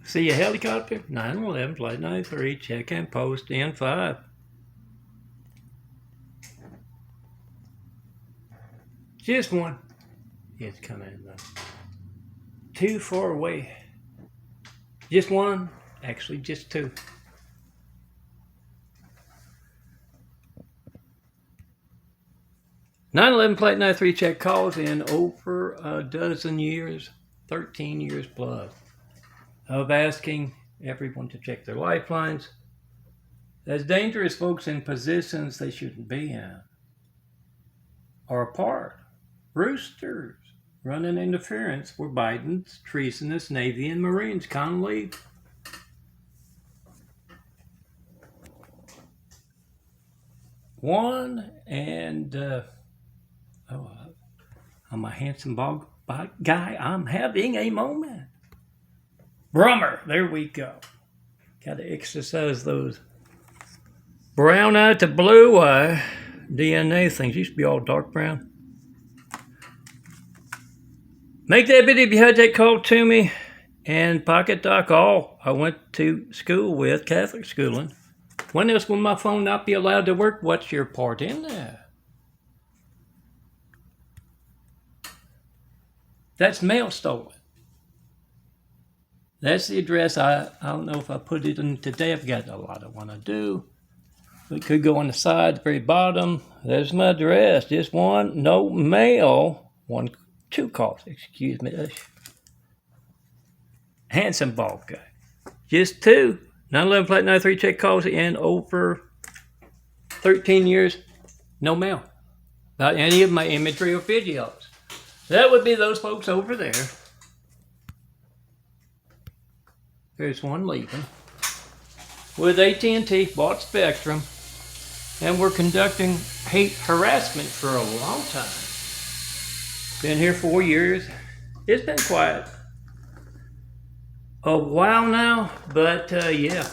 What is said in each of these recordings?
See a helicopter? 911, flight 93, check and post N5. Just one. It's coming too far away. Just one. Actually, just two. (911) flight 93 check calls in over a dozen years, 13 years plus, of asking everyone to check their lifelines. As dangerous folks in positions they shouldn't be in are apart. Roosters running interference for Biden's treasonous Navy and Marines. Connolly. One and I'm a handsome bald guy. I'm having a moment. Brummer. There we go. Got to exercise those brown eye to blue eye DNA things. Used to be all dark brown. Make that video if you had that call to me. And Pocket Doc all I went to school with, Catholic schooling. When else will my phone not be allowed to work? What's your part in that? That's mail stolen. That's the address. I don't know if I put it in today. I've got a lot I want to do. We could go on the side, the very bottom. There's my address. Just one, no mail. Two calls, excuse me. Handsome bald guy. Just two. 911 flight 93 check calls in over 13 years. No mail. About any of my imagery or videos. That would be those folks over there. There's one leaving. With AT&T, bought Spectrum. And we're conducting hate harassment for a long time. Been here 4 years. It's been quiet a while now, but yeah.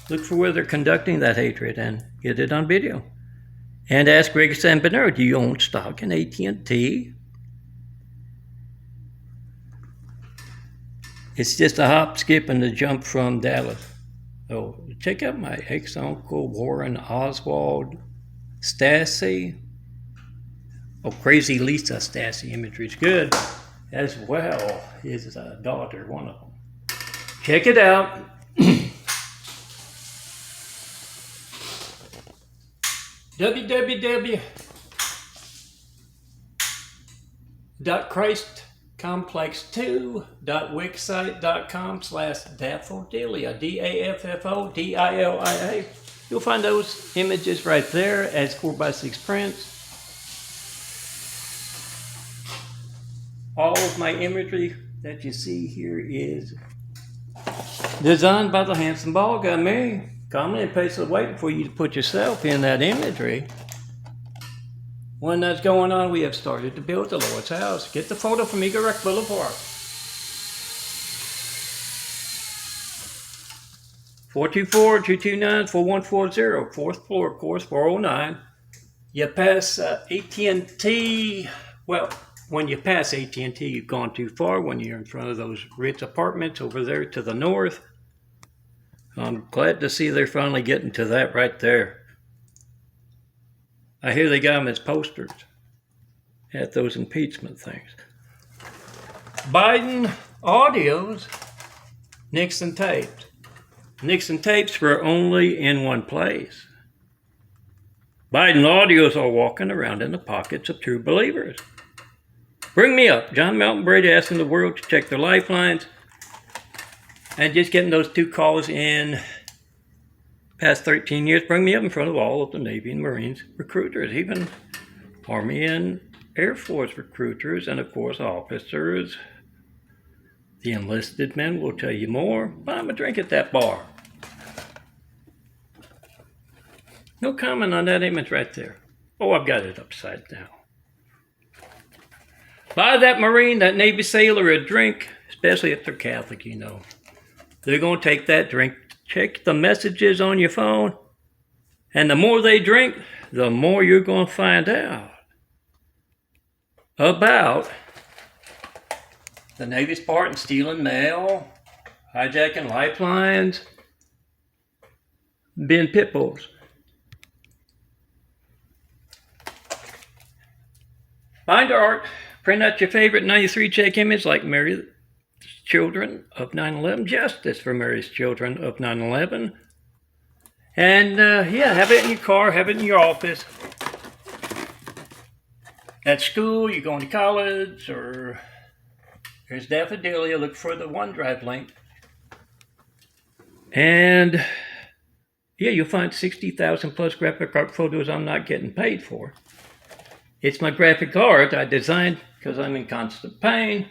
Look for where they're conducting that hatred and get it on video. And ask Gregory Sampognaro, do you own stock in AT&T? It's just a hop, skip, and a jump from Dallas. So check out my ex-uncle Warren Oswald Stassi. Oh, Crazy Lisa Stassi imagery is good, as well his daughter, one of them. Check it out. www.christcomplex2.wixsite.com/daffodilia, DAFFODILIA. You'll find those images right there as 4x6 prints. All of my imagery that you see here is designed by the handsome bald guy, me. Commonly and patiently waiting for you to put yourself in that imagery. When that's going on, we have started to build the Lord's house. Get the photo from Eagle Rock Boulevard. 424-229-4140, 4th floor, of course, 409. You pass AT&T. Well, when you pass AT&T, you've gone too far when you're in front of those Ritz apartments over there to the north. I'm glad to see they're finally getting to that right there. I hear they got them as posters at those impeachment things. Biden audios, Nixon tapes. Nixon tapes were only in one place. Biden audios are walking around in the pockets of true believers. Bring me up. John Mountain Brady asking the world to check their lifelines. And just getting those two calls in past 13 years. Bring me up in front of all of the Navy and Marines recruiters, even Army and Air Force recruiters, and of course officers. The enlisted men will tell you more. Buy them a drink at that bar. No comment on that image right there. Oh, I've got it upside down. Buy that Marine, that Navy sailor a drink, especially if they're Catholic, you know. They're going to take that drink, check the messages on your phone, and the more they drink, the more you're going to find out about the Navy's part in stealing mail, hijacking lifelines, being pit bulls. Find art. Print out your favorite 93 check image like Mary's Children of 9/11, Justice for Mary's Children of 9/11. And yeah, have it in your car, have it in your office. At school, you're going to college, or there's Daffodillia, look for the OneDrive link. And yeah, you'll find 60,000 plus graphic art photos I'm not getting paid for. It's my graphic art I designed because I'm in constant pain.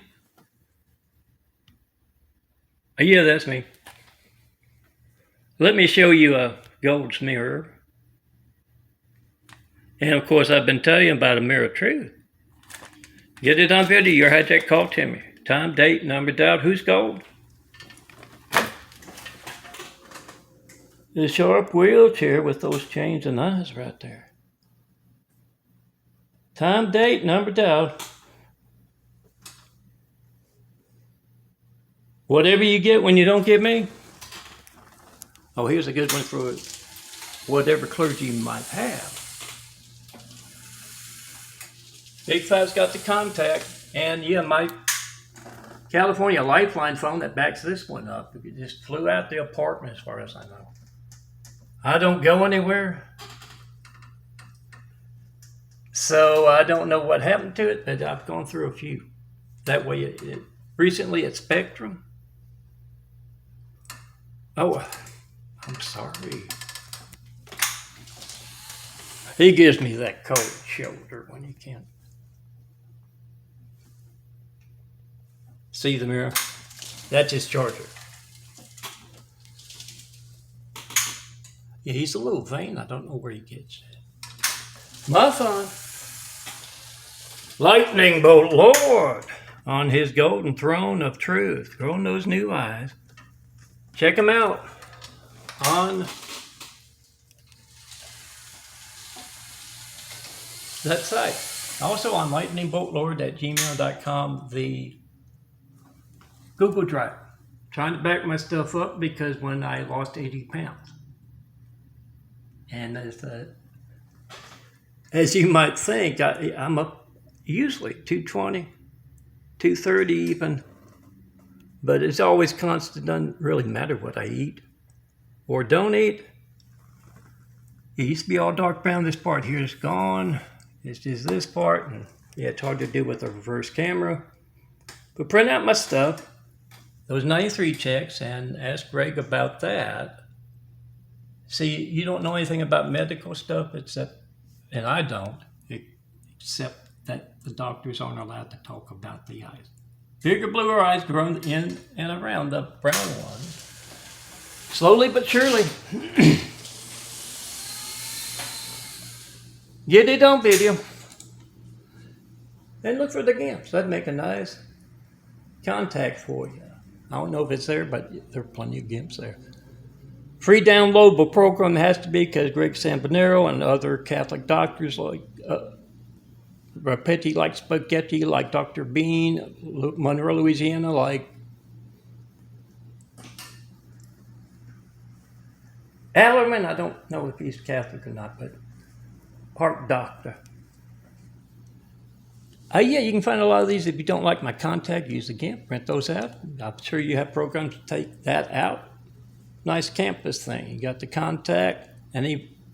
Yeah, that's me. Let me show you a gold's mirror. And of course, I've been telling you about a mirror of truth. Get it on video. Your hijack call to me. Time, date, number, doubt. Who's gold? The sharp wheelchair with those chains and eyes right there. Time, date, number, doubt. Whatever you get when you don't get me. Oh, here's a good one for whatever clergy you might have. Big Five's got the contact, and yeah, my California Lifeline phone that backs this one up. It just flew out the apartment as far as I know. I don't go anywhere, so I don't know what happened to it, but I've gone through a few. That way, recently at Spectrum. Oh, I'm sorry. He gives me that cold shoulder when he can't see the mirror. That's his charger. Yeah, he's a little vain. I don't know where he gets it. My fun. Lightning bolt Lord on his golden throne of truth. Growing those new eyes. Check him out on that site. Also on lightningboltlord@gmail.com, the Google Drive. Trying to back my stuff up because when I lost 80 pounds. And as you might think, I'm up usually 220, 230 even. But it's always constant. Doesn't really matter what I eat or don't eat. It used to be all dark brown. This part here is gone. It's just this part. And yeah, it's hard to do with a reverse camera. But print out my stuff. Those 93 checks and ask Greg about that. See, you don't know anything about medical stuff except, and I don't, except that the doctors aren't allowed to talk about the eyes. Bigger, bluer eyes grown in and around the brown ones. Slowly but surely. Get it on video. And look for the GIMPs. That'd make a nice contact for you. I don't know if it's there, but there are plenty of GIMPs there. Free downloadable program has to be because Greg Sampognaro and other Catholic doctors like Rapetti like Spaghetti, like Dr. Bean, Monroe, Louisiana, like Allerman. I don't know if he's Catholic or not, but Park Doctor. Yeah, you can find a lot of these. If you don't like my contact, use the GIMP, print those out. I'm sure you have programs to take that out. Nice campus thing. You got the contact, and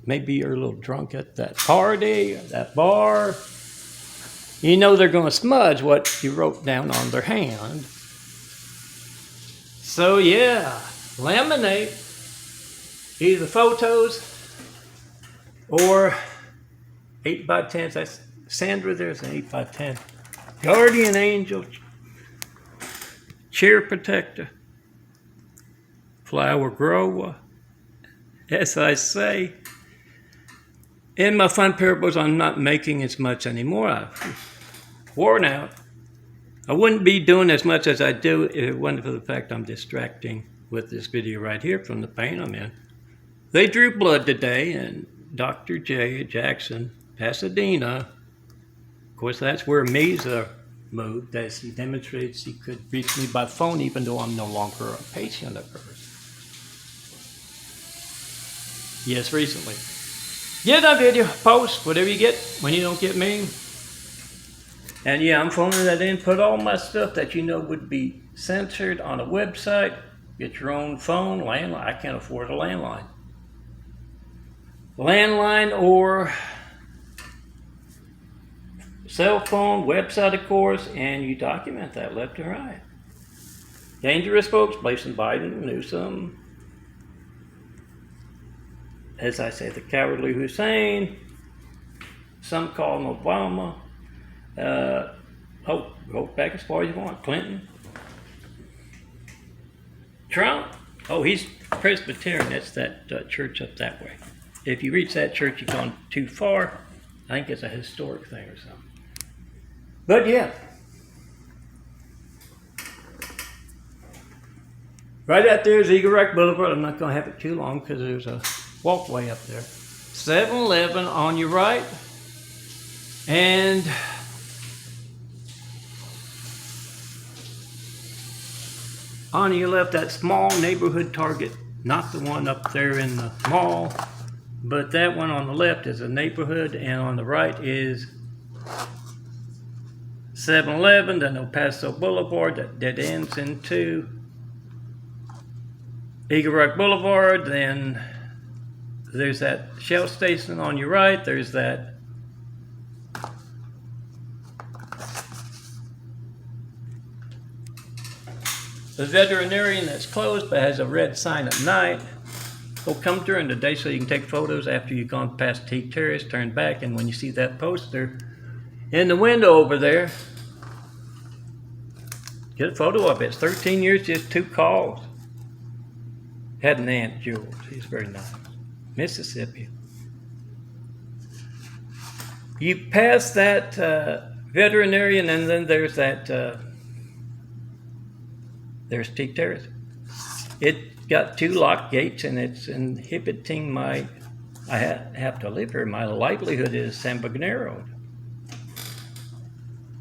maybe you're a little drunk at that party or that bar. You know they're going to smudge what you wrote down on their hand. So yeah, laminate either photos or 8x10s. That's Sandra. There's an 8x10. Guardian angel, chair protector, flower grower, as I say. In my fun parables, I'm not making as much anymore. I've worn out. I wouldn't be doing as much as I do if it wasn't for the fact I'm distracting with this video right here from the pain I'm in. They drew blood today, and Dr. J. Jackson, Pasadena, of course that's where Mesa moved as he demonstrates he could reach me by phone even though I'm no longer a patient of hers. Yes, recently. Get a video, post, whatever you get when you don't get me. And yeah, I'm phoning that in, put all my stuff that you know would be censored on a website. Get your own phone, landline. I can't afford a landline. Landline or cell phone, website, of course, and you document that left and right. Dangerous folks, placing Biden, Newsom, as I say, the cowardly Hussein, some call him Obama. Go back as far as you want. Clinton. Trump. Oh, he's Presbyterian. That's that church up that way. If you reach that church, you've gone too far. I think it's a historic thing or something. But yeah. Right out there is Eagle Rock Boulevard. I'm not going to have it too long because there's a walkway up there. 7-Eleven on your right. And on your left, that small neighborhood Target. Not the one up there in the mall, but that one on the left is a neighborhood, and on the right is 7-Eleven, then El Paso Boulevard that dead ends into Eagle Rock Boulevard. Then there's that Shell station on your right. There's that the veterinarian that's closed but has a red sign at night. Will come during the day so you can take photos after you've gone past Teague Terrace, turn back, and when you see that poster in the window over there, get a photo of it. It's 13 years, just 2 calls. Had an aunt, Jules. She's very nice. Mississippi. You pass that veterinarian, and then there's that there's Teague Terrace. It got 2 locked gates, and it's inhibiting I have to live here. My livelihood is Sampognaro.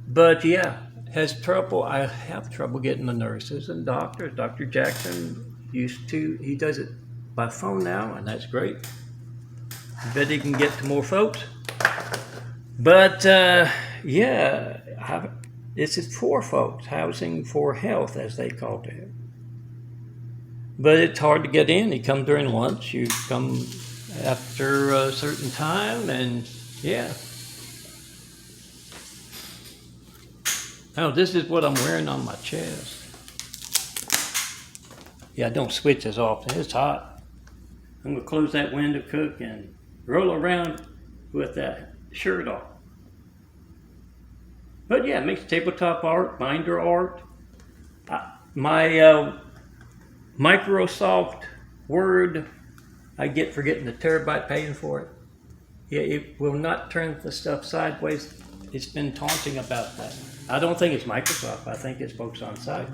But yeah, I have trouble getting the nurses and doctors. Dr. Jackson he does it by phone now, and that's great. I bet he can get to more folks. But yeah, this is for folks, housing for health, as they call it. But it's hard to get in. You come during lunch, you come after a certain time, and yeah. Oh, this is what I'm wearing on my chest. Yeah, I don't switch as often. It's hot. I'm going to close that window, cook, and roll around with that shirt off. But yeah, it makes tabletop art, binder art. My Microsoft Word, I get for getting the terabyte paying for it. Yeah, it will not turn the stuff sideways. It's been taunting about that. I don't think it's Microsoft. I think it's folks on site.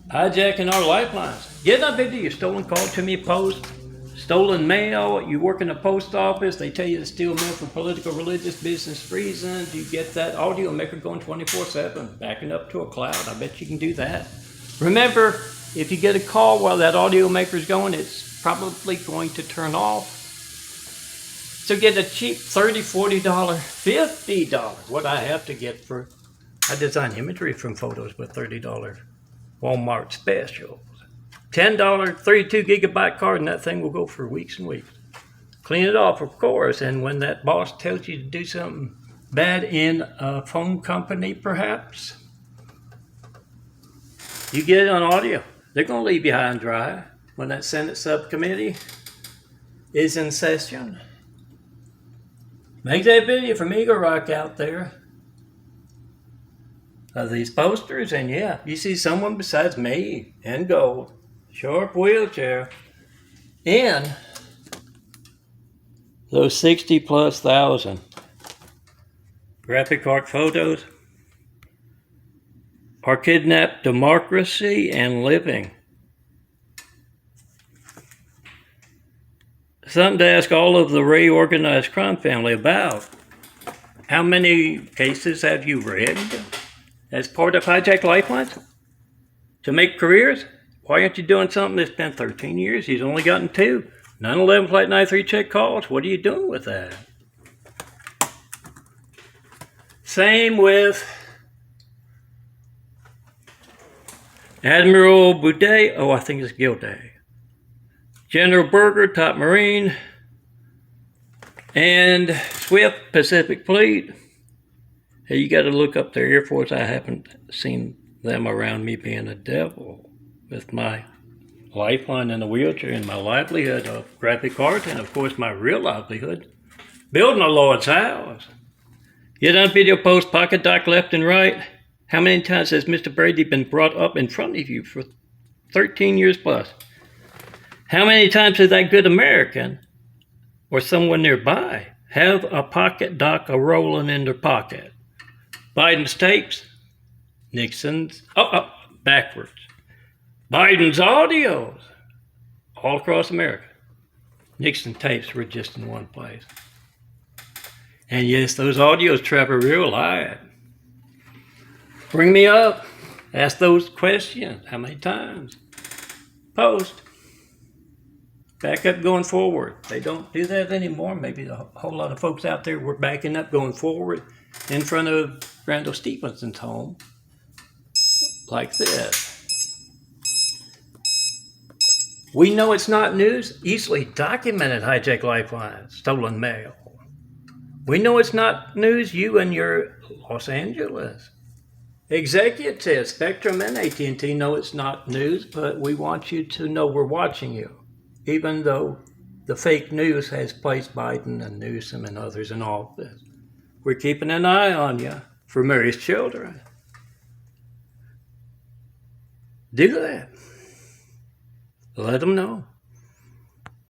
Hijacking our lifelines. Get a video, you stolen call to me, post. Stolen mail, you work in the post office, they tell you to steal mail for political, religious, business reasons. You get that audio maker going 24/7, backing up to a cloud. I bet you can do that. Remember, if you get a call while that audio maker's going, it's probably going to turn off. So get a cheap $30, $40, $50, what I have to get for, I design imagery from photos with $30 Walmart specials. $10 32 gigabyte card, and that thing will go for weeks and weeks. Clean it off, of course, and when that boss tells you to do something bad in a phone company, perhaps, you get it on audio. They're going to leave you high and dry when that Senate subcommittee is in session. Make that video from Eagle Rock out there of these posters, and yeah, you see someone besides me in gold, sharp wheelchair, and those 60,000+ graphic art photos are kidnapped democracy and living. Something to ask all of the Ray organized crime family about. How many cases have you read as part of hijacked lifelines to make careers? Why aren't you doing something that's been 13 years? He's only gotten 2. 9/11 Flight 93 check calls. What are you doing with that? Same with Admiral Boudet. Oh, I think it's Gilday. General Berger, top Marine. And Swift, Pacific Fleet. Hey, you got to look up their Air Force. I haven't seen them around me being a devil with my lifeline in a wheelchair and my livelihood of graphic art, and of course my real livelihood, building a Lord's house. You done video post, pocket doc left and right. How many times has Mr. Brady been brought up in front of you for 13 years plus? How many times has that good American or someone nearby have a pocket doc a-rolling in their pocket? Biden's tapes, Nixon's, backwards. Biden's audios, all across America. Nixon tapes were just in one place. And yes, those audios travel real live. Bring me up. Ask those questions. How many times? Post. Back up going forward. They don't do that anymore. Maybe a whole lot of folks out there were backing up going forward in front of Randall Stevenson's home. Like this. We know it's not news. Easily documented hijacked lifelines, stolen mail. We know it's not news. You and your Los Angeles executives, Spectrum and AT&T, know it's not news, but we want you to know we're watching you, even though the fake news has placed Biden and Newsom and others in office. We're keeping an eye on you for Mary's children. Do that. Let them know.